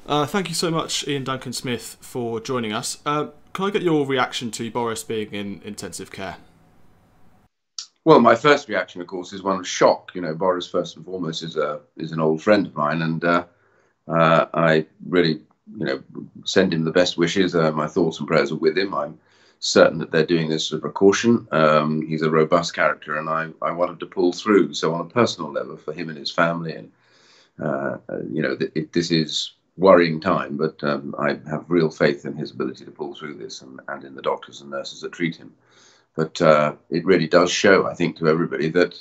Thank you so much, Lain Duncan Smith, for joining us. Can I get your reaction to Boris being in intensive care? Well, my first reaction, of course, is one of shock. Boris, first and foremost, is an old friend of mine, and I really, send him the best wishes. My thoughts and prayers are with him. I'm certain that they're doing this with precaution. He's a robust character, and I wanted to pull through. So, on a personal level, for him and his family, and this is worrying time, but I have real faith in his ability to pull through this, and in the doctors and nurses that treat him. But it really does show, I think, to everybody that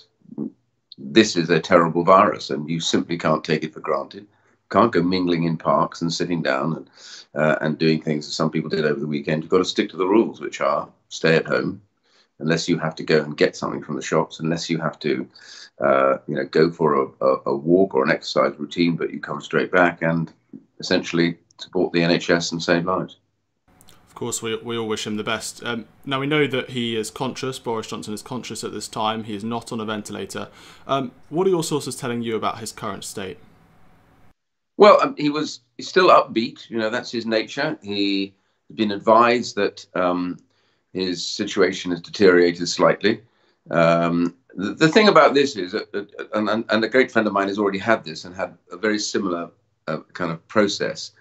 this is a terrible virus, and you simply can't take it for granted. Can't go mingling in parks and sitting down and doing things that some people did over the weekend. You've got to stick to the rules, which are stay at home, unless you have to go and get something from the shops, unless you have to, go for a walk or an exercise routine, but you come straight back and essentially support the NHS and save lives. Of course, we all wish him the best. Now, we know that he is conscious, Boris Johnson is conscious at this time. He is not on a ventilator. What are your sources telling you about his current state? Well, he's still upbeat. That's his nature. He's been advised that his situation has deteriorated slightly. The thing about this is, and a great friend of mine has already had this and had a very similar kind of process.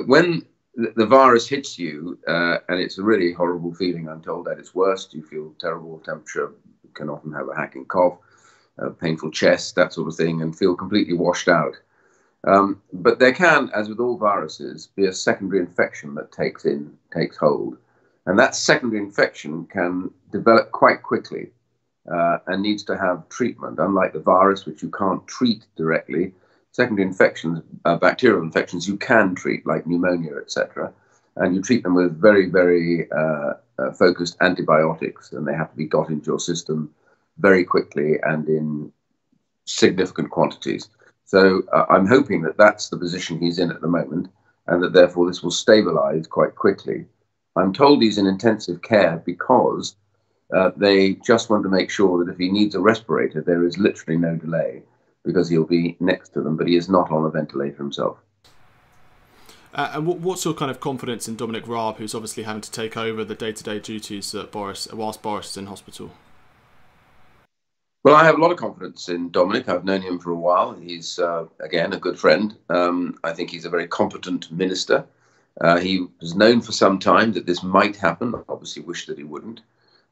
When the virus hits you, and it's a really horrible feeling, I'm told, at its worst. You feel terrible temperature, you can often have a hacking cough, a painful chest, that sort of thing, and feel completely washed out. But there can, as with all viruses, be a secondary infection that takes hold. And that secondary infection can develop quite quickly and needs to have treatment. Unlike the virus, which you can't treat directly, secondary infections, bacterial infections, you can treat, like pneumonia, etc. And you treat them with very, very focused antibiotics, and they have to be got into your system very quickly and in significant quantities. So I'm hoping that that's the position he's in at the moment, and that therefore this will stabilize quite quickly. I'm told he's in intensive care because they just want to make sure that if he needs a respirator, there is literally no delay, because he'll be next to them, but he is not on a ventilator himself. And what's your kind of confidence in Dominic Raab, who's obviously having to take over the day-to-day duties that whilst Boris is in hospital? Well, I have a lot of confidence in Dominic. I've known him for a while. He's, again, a good friend. I think he's a very competent minister. He was known for some time that this might happen. I obviously wish that he wouldn't.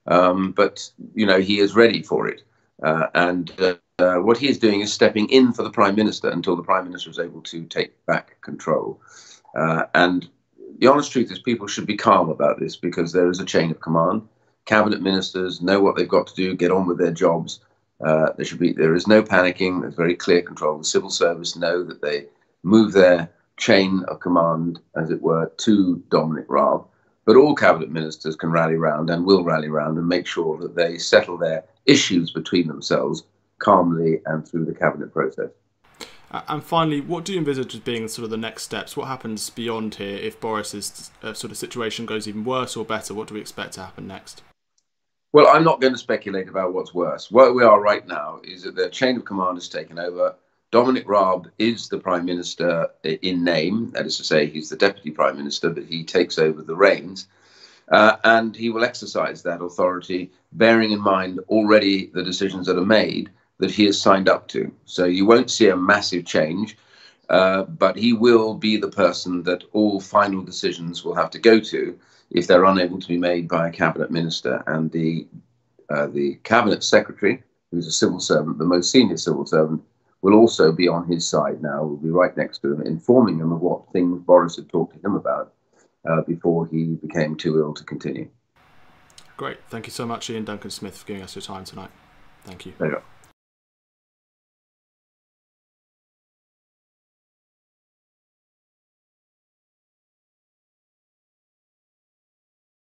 But, he is ready for it. What he is doing is stepping in for the Prime Minister until the Prime Minister is able to take back control. And the honest truth is people should be calm about this, because there is a chain of command. Cabinet ministers know what they've got to do, get on with their jobs. There is no panicking. There's very clear control. The civil service know that they move their chain of command, as it were, to Dominic Raab. But all cabinet ministers can rally round and will rally round and make sure that they settle their issues between themselves calmly and through the cabinet process. And finally, what do you envisage as being sort of the next steps? What happens beyond here if Boris's sort of situation goes even worse or better? What do we expect to happen next? Well, I'm not going to speculate about what's worse. Where we are right now is that the chain of command has taken over. Dominic Raab is the Prime Minister in name. That is to say, he's the Deputy Prime Minister, but he takes over the reins. And he will exercise that authority, bearing in mind already the decisions that are made that he has signed up to. So you won't see a massive change, but he will be the person that all final decisions will have to go to if they're unable to be made by a cabinet minister. And the cabinet secretary, who's a civil servant, the most senior civil servant, will also be on his side now, will be right next to him, informing him of what things Boris had talked to him about before he became too ill to continue. Great. Thank you so much, Lain Duncan Smith, for giving us your time tonight. Thank you. Pleasure.